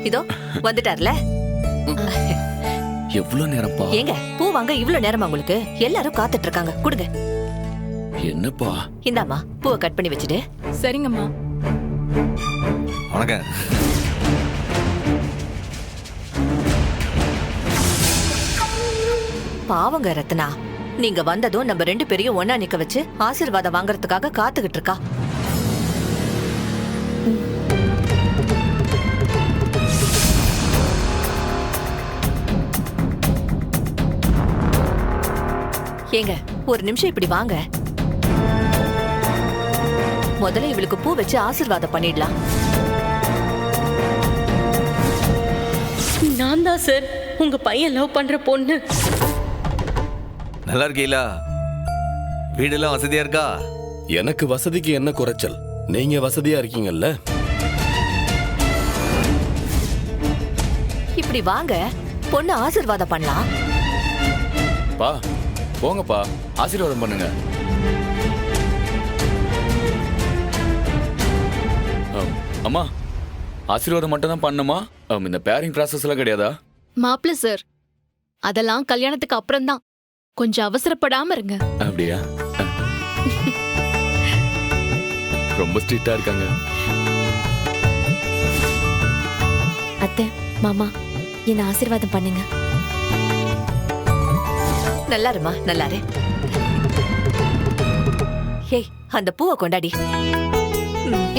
இதோ வந்துட்டார்ல. எவ்வளவு நேரம்ப்பா? ஏங்க பூ வாங்க இவ்வளவு நேரமா உங்களுக்கு? எல்லாரும் காத்துட்டு இருக்காங்க, கொடுங்க. என்னப்பா? இந்தாம்மா பூவை கட் பண்ணி வச்சுட்டு. சரிங்கம்மா. வணக்கம். பாவங்க ரத்னா, நீங்க வந்ததும் நம்ம 2 பேரையும் ஒண்ணா நிக்க வச்சு ஆசீர்வாதம் வாங்குறதுக்காக காத்துக்கிட்டு இருக்கா. ஏங்க ஒரு நிமிஷம் இப்படி வாங்க. முதல்ல இவளுக்கு பூ வச்சு ஆசீர்வாதம் பண்ணிடலாம். நான் தான் சார் உங்க பையன் லவ் பண்ற பொண்ணு. நல்லா இருக்கீங்களா? வீடெல்லாம் வசதியா இருக்கா? எனக்கு வசதிக்கு என்ன குறைச்சல்? நீங்க வசதியா இருக்கீங்கல்ல? இப்படி வாங்க, பொண்ணு ஆசீர்வாதம் பண்ணலாம். பா போங்கப்பா, ஆசீர்வாதம் பண்ணுங்க. அம்மா, ஆசீர்வாதம் மட்டும் தான் பண்ணுமா? இந்த பேரிங் ப்ராசஸ் எல்லாம் கிடையாதா? மாப்பிள்ள சார், அதெல்லாம் கல்யாணத்துக்கு அப்புறம் தான். கொஞ்சம் அவசரப்படாம இருங்க. அப்படியா? ரொம்ப ஸ்ட்ரிக்டா இருக்காங்க. அத்தை, மாமா, என்ன ஆசீர்வாதம் பண்ணுங்க. நல்லா இருமா, நல்லா இரு. ஏய், அந்த பூவை கொண்டாடி.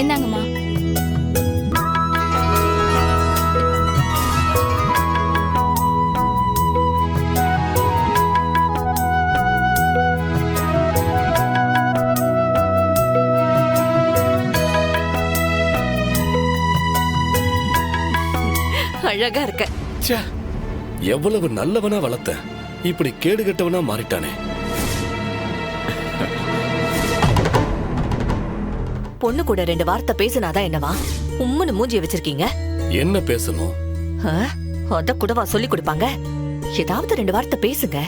என்னங்கம்மா? அழகா இருக்க. ச்சே, எவ்வளவு நல்லவனா வளர்த்த, இப்படி கேடு கெட்டவனா மாறிட்டானே. பொண்ணு கூட 2 வார்த்தை பேசினாதான் என்னவா? உம்முன்னு மூஞ்சிய வச்சிருக்கீங்க. என்ன பேசணும்? அத கூடவா சொல்லி கொடுப்பாங்க? ஏதாவது 2 வார்த்தை பேசுங்க.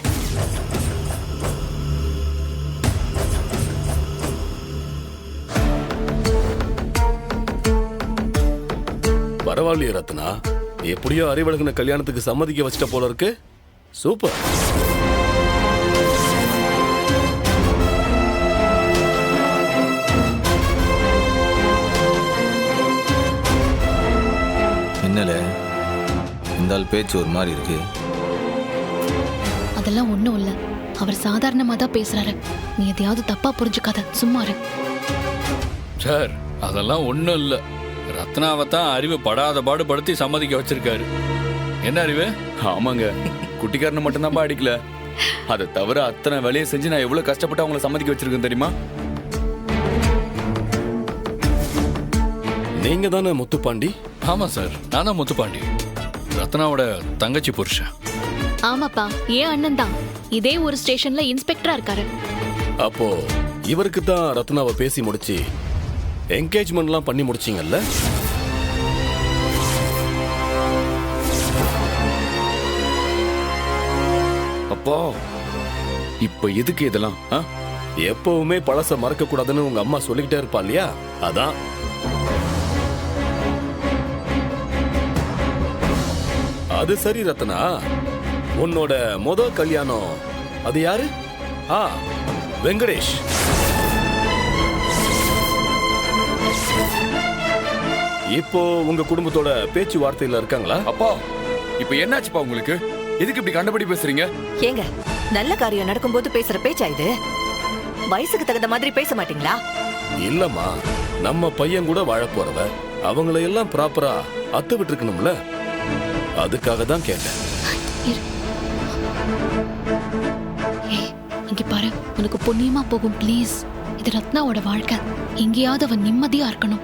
பரவாயில்லையே ரத்னா, எப்படியோ அறிவழகன கல்யாணத்துக்கு சம்மதிக்க வச்சிட்ட போல இருக்கு. சூப்பர். என்னல இந்த ஆள் பேச்சு ஒரு மாதிரி இருக்கு? அதெல்லாம் ஒண்ணும் இல்ல. அவர் சாதாரணமா தான் பேசுறாரு. நீ எதையாவது தப்பா புரிஞ்சுக்காத, சும்மா இரு. சார், அதெல்லாம் ஒண்ணும் இல்ல. ரத்னாவை தான் அறிவு படாத பாடுபடுத்தி சம்மதிக்க வச்சிருக்காரு. என்ன அறிவு? ஆமாங்க, குட்டிக்காரனை மட்டும்தான் அடிக்கல. அதை தவிர அத்தனை வேலையை செஞ்சு நான் எவ்வளவு கஷ்டப்பட்டு அவங்கள சம்மதிக்க வச்சிருக்கேன் தெரியுமா? நீங்க தானே முத்துப்பாண்டி? ஆமா சார், நான் தான் முத்துப்பாண்டி, ரத்னாவோட தங்கச்சி புருஷன். ஆமாப்பா, ஏன் அண்ணன் தான். இதே ஒரு ஸ்டேஷன்ல இன்ஸ்பெக்டரா இருக்காரு. அப்போ இவருக்கு தான் ரத்னாவை பேசி முடிச்சு என்கேஜ்மெண்ட்லாம் பண்ணி முடிச்சிங்கல்ல? அப்பா, இப்ப எதுக்கு இதெல்லாம்? எப்பவுமே பழச மறக்க கூடாதுன்னு உங்க அம்மா சொல்லிக்கிட்டே இருப்பா இல்லையா? அதான். அது சரி ரத்னா, உன்னோட முதல் கல்யாணம் அது யாரு? வெங்கடேஷ். இப்போ உங்க குடும்பத்தோட பேச்சுவார்த்தையில இருக்காங்களா? அப்பா, இப்ப என்னாச்சுப்பா உங்களுக்கு? எதுக்கு இப்படி கண்டபடி பேசுறீங்க? ஏங்க, நல்ல காரியம் நடக்கும்போது பேசுற பேச்சா இது? வயசுக்கு தகுந்த மாதிரி பேச மாட்டீங்களா? இல்லம்மா, நம்ம பையன் கூட வாழ போறவ, அவங்கள எல்லாம் ப்ராப்பரா அத்து விட்டு இருக்கணும்ல, அதுக்காக தான் கேட்டேன். இங்க பாரு, உனக்கு புண்ணியமா போகும் ப்ளீஸ். இது ரத்னாவோட வாழ்க்கை. எங்கேயாவது அவன் நிம்மதியா இருக்கணும்.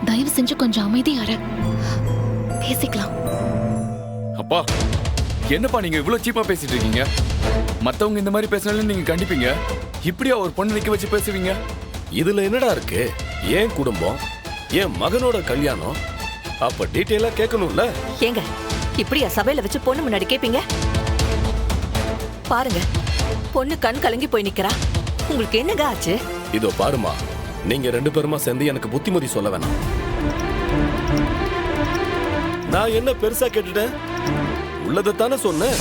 தயவு செஞ்சு கொஞ்சம் அமைதியா இரு. பேசிக்கலாம். அப்பா, என்னப்பா நீங்க இவ்வளவு சீப்பா பேசிட்டு இருக்கீங்க? மத்தவங்க இந்த மாதிரி பேசினாலும் நீங்க கண்டிப்பீங்க, இப்படியா ஒரு பொண்ணு நிக்க வச்சு பேசுவீங்க? இதுல என்னடா இருக்கு? ஏன் குடும்பம், என் மகனோட கல்யாணம், அப்ப டீட்டெயிலா கேட்கணும்ல. ஏங்க, இப்படியா சபையில வச்சு பொண்ணு முன்னாடி கேப்பீங்க? பாருங்க, பொண்ணு கண் கலங்கி போய் நிக்கிறா. உங்களுக்கு என்னங்க ஆச்சு? இதோ பாருமா, நீங்க 2 பேருமா சேர்ந்து எனக்கு புத்திமதி சொல்ல வேணாம். நான் என்ன பெருசா கேட்டுட்டேன்? உள்ளதைத்தானே சொன்னேன்.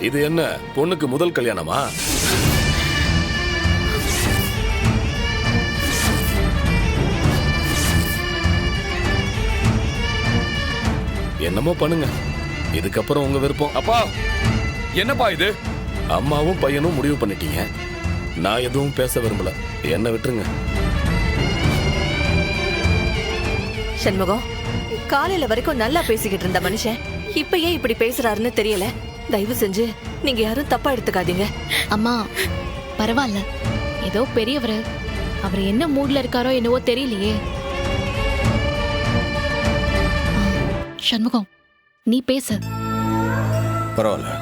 இது என்ன பொண்ணுக்கு முதல் கல்யாணமா? என்னமோ பண்ணுங்க, இதுக்கப்புறம் உங்க விருப்பம். அப்பா என்னப்பா இது? அம்மாவும் பையனும் முடிவு பண்ணிட்டீங்க. நான் எதுவும் பேச விரும்பல, என்ன விட்டுருங்க. சண்முகம், காலையில வரைக்கும் நல்லா பேசிக்கிட்டு இருந்த மனுஷன் இப்ப ஏன் இப்படி பேசுறாருன்னு தெரியல. தயவு செஞ்சு நீங்க யாரும் தப்பா எடுத்துக்காதீங்க. அம்மா பரவாயில்ல, ஏதோ பெரியவர், அவர் என்ன மூட்ல இருக்காரோ என்னவோ தெரியலையே. சண்முகம், நீ பேசு. பரவாயில்ல.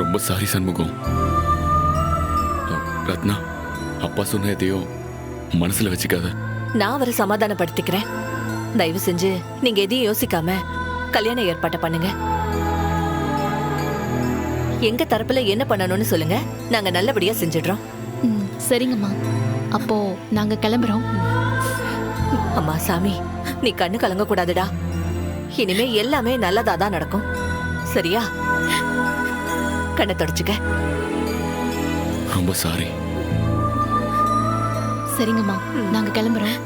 ரொம்ப சாரி சண்முகம். ரத்னா, அப்பா சொன்ன எதையோ மனசுல வச்சுக்காத. நான் அவரை சமாதானப்படுத்திக்கிறேன். தயவு செஞ்சு நீங்க எதையும் யோசிக்காம கல்யாண ஏற்பாட்டை பண்ணுங்க. எங்க தரப்புல என்ன பண்ணணும்னு சொல்லுங்க, நாங்க நல்லபடியா செஞ்சிடுறோம். சரிங்கம்மா, அப்போ நாங்க கிளம்புறோம். அம்மா சாமி, நீ கண்ணு கலங்க கூடாதுடா. இனிமே எல்லாமே நல்லதா தான் நடக்கும், சரியா? கண்ணை தொடச்சுக்க. ரொம்ப சாரி. சரிங்கம்மா, நாங்க கிளம்புறோம்.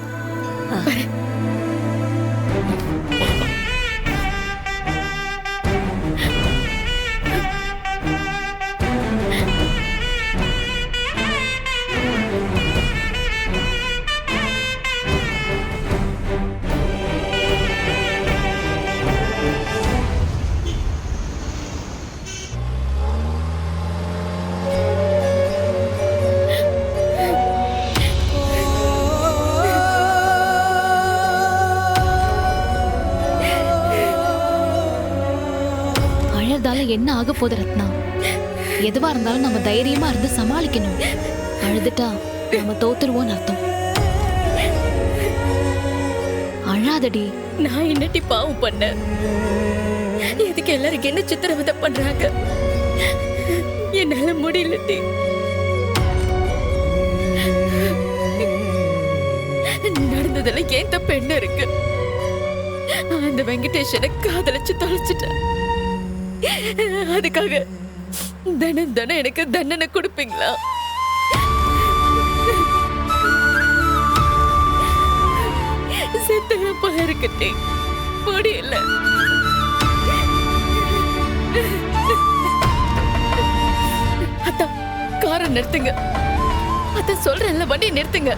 என்ன ஆக போகுது ரத்னா? எதுவா இருந்தாலும் நம்ம தைரியமா இருந்து சமாளிக்கணும். அழுதுட்டா நம்ம தோத்துருவோம்னு அர்த்தம். அழாதடி. நான் என்னட்டி பாவம் பண்ண? இதுக்கு எல்லாருக்கும் என்ன சித்திரவதை பண்றாங்க? என்னால முடியலட்டி. நடந்ததெல்லாம் ஏன் தப்பு என்ன இருக்கு? அந்த வெங்கடேஷனை காதலிச்சு தொலைச்சிட்டேன். அதுக்காக தினம் தினம் எனக்கு தண்டனை கொடுப்பீங்களா? செத்தல போல இருக்கட்டே, முடியல. அத்தா, காரை நிறுத்துங்க. அத்தா, சொல்றேன்ல, வண்டியை நிறுத்துங்க.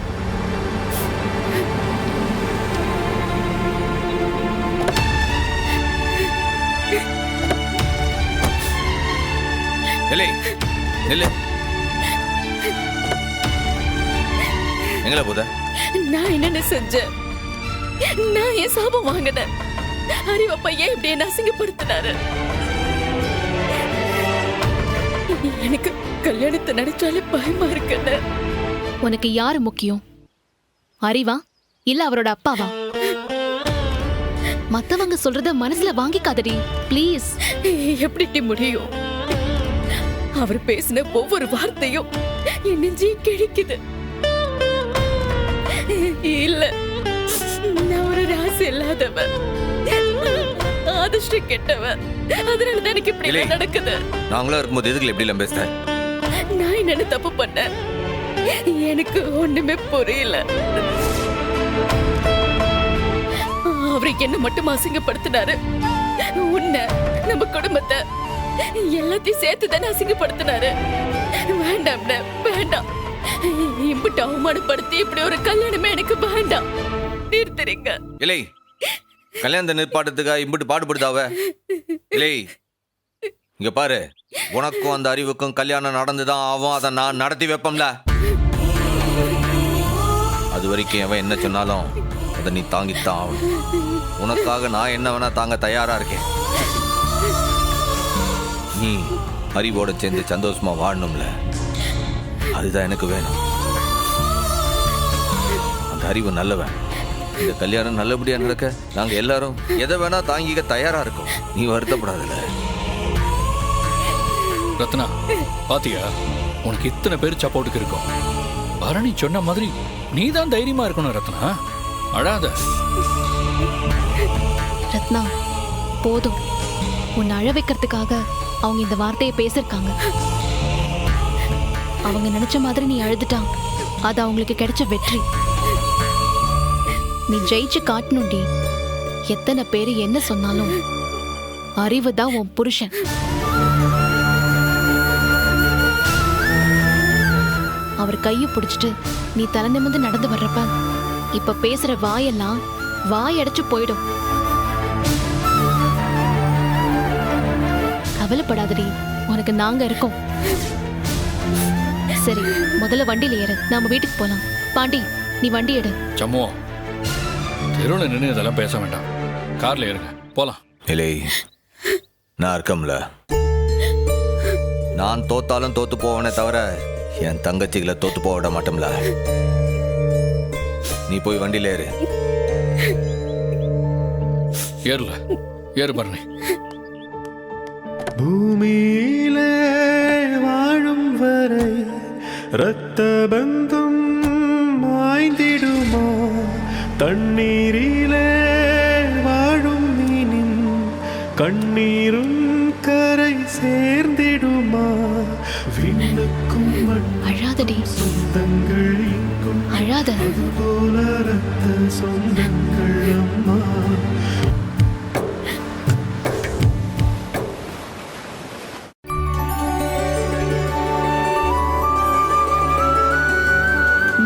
எங்கள போத? நான் என்னென்ன செஞ்சேன்? நான் ஏன் சாபம் வாங்கினேன்? அறிவப்பா ஏன் இப்படி என்ன அசிங்கப்படுத்தினாரு? எனக்கு கல்யாணத்தை நினைச்சாலே பயமா இருக்குன்னு. உனக்கு யாரு முக்கியம்? அறிவா இல்ல அவரோட அப்பாவா? மத்தவங்க சொல்றத மனசுல வாங்கிக்காதடி ப்ளீஸ். எப்படி முடியும்? அவர் பேசின ஒவ்வொரு வார்த்தையும் என் நெஞ்சியை கிழிக்குது. இல்ல, நான் ஒரு ராசி இல்லாதவன், அதிர்ஷ்டம் கெட்டவன். அதனாலதான் எனக்கு இப்படி நடக்குது. நாங்களா இருக்கும்போது எதுக்கு எப்படி எல்லாம் பேசுற? நான் என்னென்ன தப்பு பண்ணேன்? எனக்கு ஒண்ணுமே புரியல. அவருக்கு என்ன மட்டும் அசிங்கப்படுத்தினாரு. உன்னை, நம்ம குடும்பத்தை, எல்லாத்தையும் சேர்த்து தானே அசிங்கப்படுத்தினாரு. வேண்டாம், வேண்டாம். இம்புட்டு அவமானப்படுத்தி இப்படி ஒரு கல்யாணமே எனக்கு வேண்டாம். நிறுத்துறீங்க. இல்லை, கல்யாணத்தை நிற்பாட்டத்துக்கா இம்புட்டு பாடுபடுதாவ? இல்லை, இங்க பாரு, உனக்கும் அந்த அறிவுக்கும் கல்யாணம் நடந்துதான் ஆகும். அதை நான் நடத்தி வைப்போம்ல. அது வரைக்கும் அவன் என்ன சொன்னாலும் அதை நீ தாங்கித்தான் ஆகணும். உனக்காக நான் என்ன வேணா தாங்க தயாரா இருக்கேன். நீ அறிவோட சேர்ந்து சந்தோஷமா வாழணும்ல, அதுதான் எனக்கு வேணும். அந்த அறிவு நல்லவன். இந்த கல்யாணம் நல்லபடியா நடக்க நாங்க எல்லாரும் எதை வேணா தாங்கிக்க தயாரா இருக்கோம். நீ வருத்தப்படாதல. ரத்னா, பாத்தியா, உனக்கு இத்தனை பேர் சப்போர்ட்டுக்கு இருக்கோம். பரணி சொன்ன மாதிரி நீ தான் தைரியமா இருக்கணும் ரத்னா. அழாத. ரத்னா போதும். உன்னை அழ வைக்கிறதுக்காக அவங்க இந்த வார்த்தையை பேசிருக்காங்க. அவங்க நினைச்ச மாதிரி நீ அழுதுட்டா அது அவங்களுக்கு கிடைச்ச வெற்றி. நீ ஜெயிச்சு காட்டணும்டி. எத்தனை பேரு என்ன சொன்னாலும் அறிவு தான் உன் புருஷன். அவர் கையை பிடிச்சிட்டு நீ தலை நிமிர்ந்து நடந்து வர்றப்ப இப்ப பேசுற வாயெல்லாம் வாயடைச்சு போயிடும். கவலைப்படாதடி, உனக்கு நாங்க இருக்கோம். சரி, முதல்ல வண்டியில ஏறு, நாம வீட்டுக்கு போலாம். பாண்டி, நீ வண்டி எடு. சம்மோ, தெருவில் நின்று இதெல்லாம் பேச வேண்டாம். கார்ல ஏறுங்க, போலாம். இல்லை, நான் இருக்கம்ல. நான் தோத்தாலும் தோத்து போவனே தவிர என் தங்கச்சிகளை தோத்து போக விட மாட்டோம்ல. நீ போய் வண்டியில ஏறு. ஏறுல, ஏறு பரணி. பூமியிலே வாழும் வரை இரத்த பந்தம் மாய்ந்திடுமா? தண்ணீரிலே வாழும் மீனின் கண்ணீரும் கரை சேர்ந்திடுமா? விண்ணுக்கும் அழாதடி, சொந்தங்கள் இங்கும் அழாத. போல இரத்த சொந்தங்கள் அம்மா.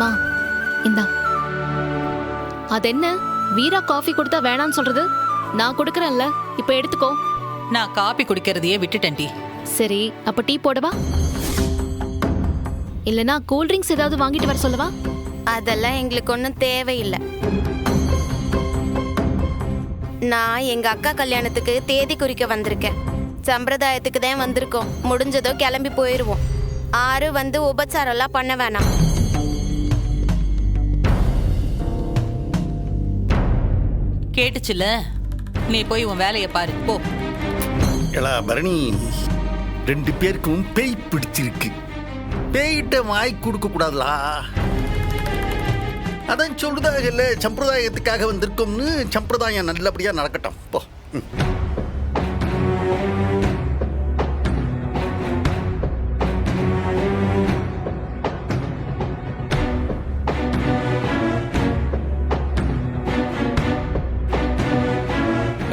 மா, இந்தா. அதென்ன வீரா காஃபி கொடுத்தா வேணான்னு சொல்றது? நான் கொடுக்கறேன்ல, இப்ப எடுத்துக்கோ. நான் காபி குடிக்கிறதையே விட்டுட்டேன் டி. சரி, அப்ப டீ போடவா? இல்லனா கூல் ட்ரிங்க்ஸ் ஏதாவது வாங்கிட்டு வர சொல்லவா? அதெல்லாம் எங்களுக்கு ஒன்றும் தேவையில்லை. நான் எங்க அக்கா கல்யாணத்துக்கு தேதி குறிக்க வந்திருக்கேன். சம்பிரதாயத்துக்கு தான் வந்திருக்கோம். முடிஞ்சதோ கிளம்பி போயிடுவோம். ஆறு வந்து உபச்சாரம்லாம் பண்ண வேணாம். கேட்டுச்சுல, நீ போய் உன் வேலையை பாரு போ. எலா பரணி, 2 பேருக்கும் பேய் பிடிச்சிருக்கு. பேயிட்ட வாய் கொடுக்க கூடாதுலா. அதான் சொல்றதாக இல்ல, சம்பிரதாயத்துக்காக வந்திருக்கோம்னு. சம்பிரதாயம் நல்லபடியா நடக்கட்டும் போ.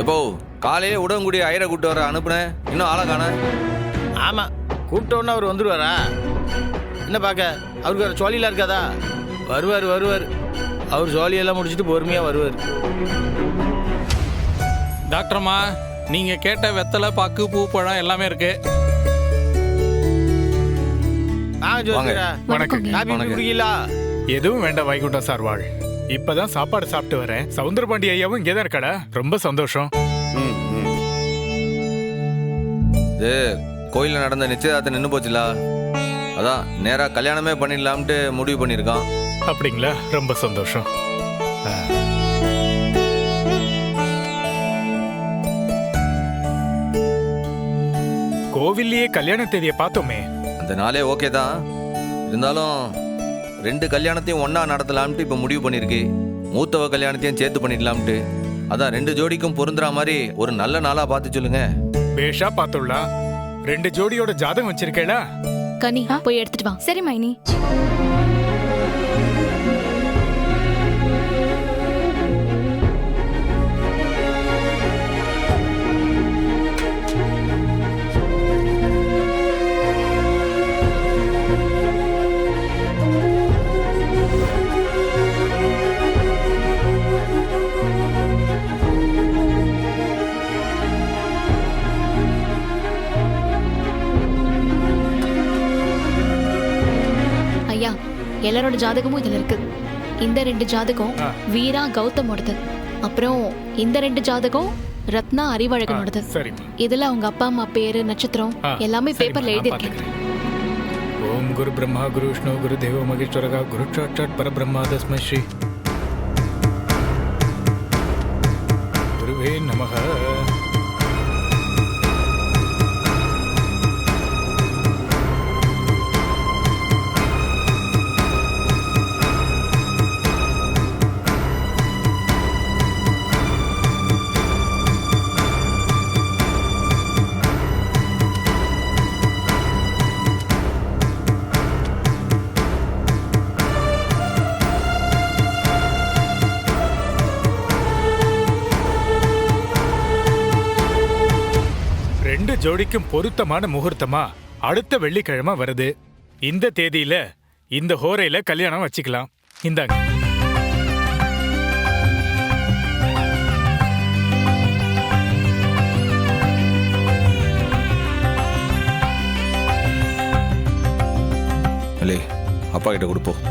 எப்போ காலையிலே உடம்புடி ஐயரை கூட்டு வர அனுப்புனேன், இன்னும் ஆளை காண. ஆமா, கூப்பிட்டோன்னு அவர் வந்துருவாரா? என்ன பார்க்க அவருக்கு வேற சோழியெல்லாம் இருக்காதா? வருவார் வருவார். அவர் சோழியெல்லாம் முடிச்சுட்டு பொறுமையா வருவார். டாக்டர்மா, நீங்க கேட்ட வெத்தலை, பாக்கு, பூ, பழம் எல்லாமே இருக்கு. எதுவும் வேண்டாம் வைகுண்டம் சார், வாழ். இப்பதான் சாப்பாடு சாப்பிட்டு வரேன். சவுந்தரபாண்டி ஐயாவும் இங்கேதான் இருக்கடா. ரொம்ப சந்தோஷம். இது கோயிலில் நடந்த நிச்சயதார்த்தம் நின்று போச்சுல, அதான் நேரா கல்யாணமே பண்ணிடலாம்ட்டு முடிவு பண்ணியிருக்கான். அப்படிங்களா? ரொம்ப சந்தோஷம். கோவில்லையே கல்யாண தேதியை பார்த்தோமே. அந்த நாளே ஓகே தான். இருந்தாலும் 2 கல்யாணத்தையும் ஒன்னா நடத்தலாம்ட்டு இப்ப முடிவு பண்ணிருக்கு. மூத்தவ கல்யாணத்தையும் சேர்த்து பண்ணிடலாம்ட்டு. அதான் 2 ஜோடிக்கும் பொருந்துற மாதிரி ஒரு நல்ல நாளா பார்த்து சொல்லுங்க. பேஷா பார்த்துடலாம். 2 ஜோடியோட ஜாதகம் வச்சிருக்கேடா. கனி, போய் எடுத்துட்டு வா. சரி மைனி. எல்லாரோட ஜாதகமும் இதுல இருக்கு. இந்த 2 ஜாதகம் வீரா கௌதமோடது. அப்புறம் இந்த 2 ஜாதகம் ரத்னா அறிவழகனோடது. இதுல அவங்க அப்பா அம்மா பேரு, நட்சத்திரம் எல்லாமே பேப்பர்ல எழுதியிருக்கேன். ஓம் குரு பிரம்மா குரு விஷ்ணு குரு தேவோ மகேஸ்வரகா குரு சாட்சாத் பரபிரம்மா தஸ்மை ஸ்ரீ குருவே நமஹ. ஜோடிக்கும் பொருத்தமான முகூர்த்தமா அடுத்த வெள்ளிக்கிழமை வருது. இந்த தேதியில இந்த ஹோரையில கல்யாணம் வச்சுக்கலாம். இந்தாங்க. அப்பா கிட்ட கொடுப்போம்.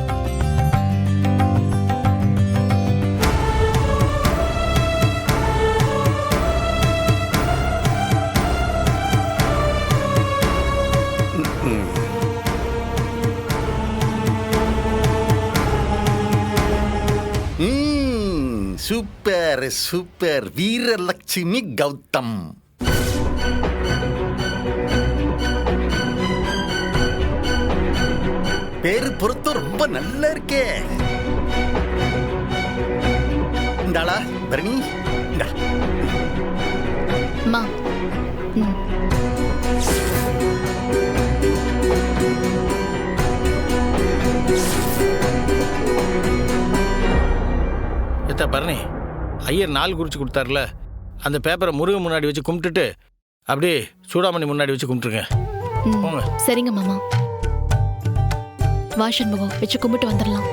Super super. வீரலட்சுமி கௌதம். பேரு பொருத்தம் ரொம்ப நல்லா இருக்கே. இந்தாளா பரணி, இந்தா. அம்மா. எத்த பரணி, ஐயர் நாள் குறிச்சு கொடுத்தாருல, அந்த பேப்பரை முருகன் முன்னாடி வச்சு கும்பிட்டுட்டு அப்படியே சூடாமணி முன்னாடி வச்சு கும்பிட்டுருங்க. போங்க. சரிங்க மாமா. வா சண்முகம், வச்சு கும்பிட்டு வந்துடலாம்.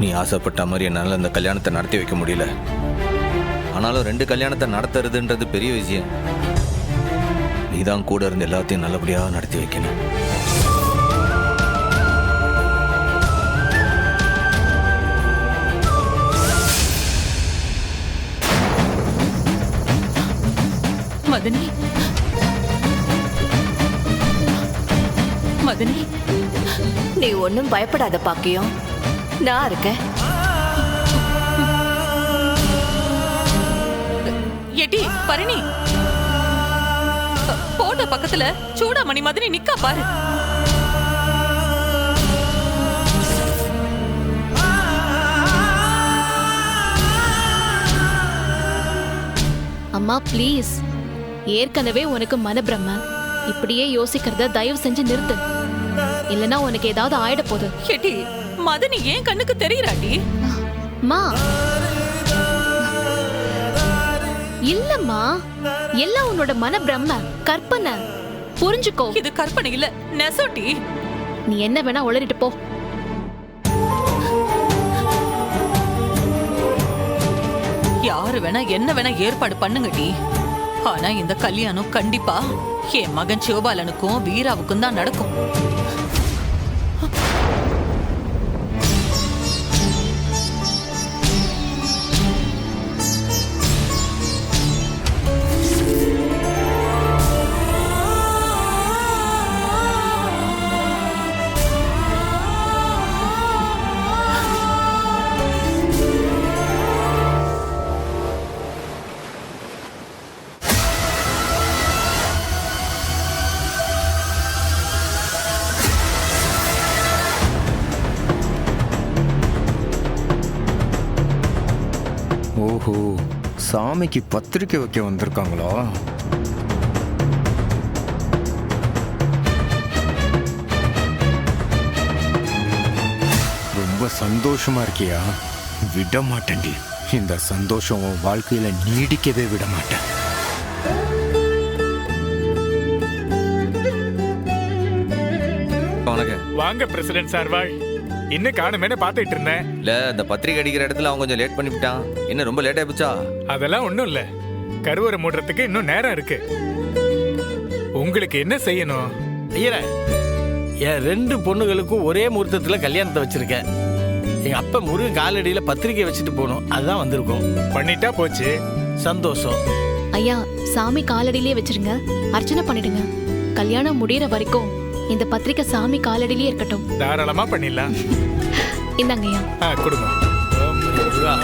நீ ஆசைப்பட்ட மாதிரி என்னால் அந்த கல்யாணத்தை நடத்தி வைக்க முடியல. ஆனாலும் 2 கல்யாணத்தை நடத்துறதுன்றது பெரிய விஷயம். நீ தான் கூட இருந்து எல்லாத்தையும் நல்லபடியாக நடத்தி வைக்கணும். மதனி, மதனி, நீ ஒன்னும் பயப்படாத பாக்கியம், நான் இருக்கேன். எடி பரணி, போட்ட பக்கத்துல சூடாமணி மாதிரி நிக்கா பாரு. அம்மா ப்ளீஸ், ஏற்கனவே உனக்கு மனப்பிரம. இப்படியே யோசிக்கிறத தயவு செஞ்சு நிறுத்து, இல்லனா உனக்கு ஏதாவது ஆயிட போகுது. எடி மதனி ஏன் கண்ணுக்கு தெரியறாடி? மா இல்லம்மா, எல்லாம் உன்னோட மனப்பிரம, கற்பனை. புரிஞ்சுக்கோ. இது கற்பனை இல்ல, நெசோட்டி. நீ என்ன வேணா உளறிட்டு போ. யாரு வேணா என்ன வேணா ஏற்பாடு பண்ணுங்கடி. ஆனா இந்த கல்யாணம் கண்டிப்பா என் மகன் சிவபாலனுக்கும் வீராவுக்கும் தான் நடக்கும். ஓஹோ, சாமிக்கு பத்திரிக்கை வைக்க வந்திருக்காங்களா? ரொம்ப சந்தோஷமா இருக்கியா? விட மாட்டேன்டி. இந்த சந்தோஷம் உன் வாழ்க்கையில நீடிக்கவே விட மாட்டேன். வாங்க பிரசிடென்ட் சார், வாழ். இன்னும் காணுமேனு பார்த்துட்டு இருந்தேன். இல்ல, இந்த பத்திரிக்கை அடிக்கிற இடத்துல அவன் கொஞ்சம் லேட் பண்ணிவிட்டான். என்ன ரொம்ப லேட் ஆயிடுச்சா? அதெல்லாம் ஒண்ணும் இல்ல, கருவறை மூடுறதுக்கு இன்னும் நேரம் இருக்கு. உங்களுக்கு என்ன செய்யணும்? ஐயரே, என் 2 பொண்ணுகளுக்கும் ஒரே முகூர்த்தத்துல கல்யாணத்தை வச்சிருக்கேன். எங்க அப்பா முருகன் காலடியில பத்திரிக்கை வச்சுட்டு போகணும், அதுதான் வந்திருக்கோம். பண்ணிட்டா போச்சு. சந்தோஷம். ஐயா, சாமி காலடியிலே வச்சிருங்க, அர்ச்சனை பண்ணிடுங்க. கல்யாணம் முடியற வரைக்கும் இந்த பத்திரிக்கை சாமி காலடியிலே இருக்கட்டும். தாராளமா பண்ணிடலாம். இந்தாங்க ஐயா. கொடுங்க. ஓம் முருகா.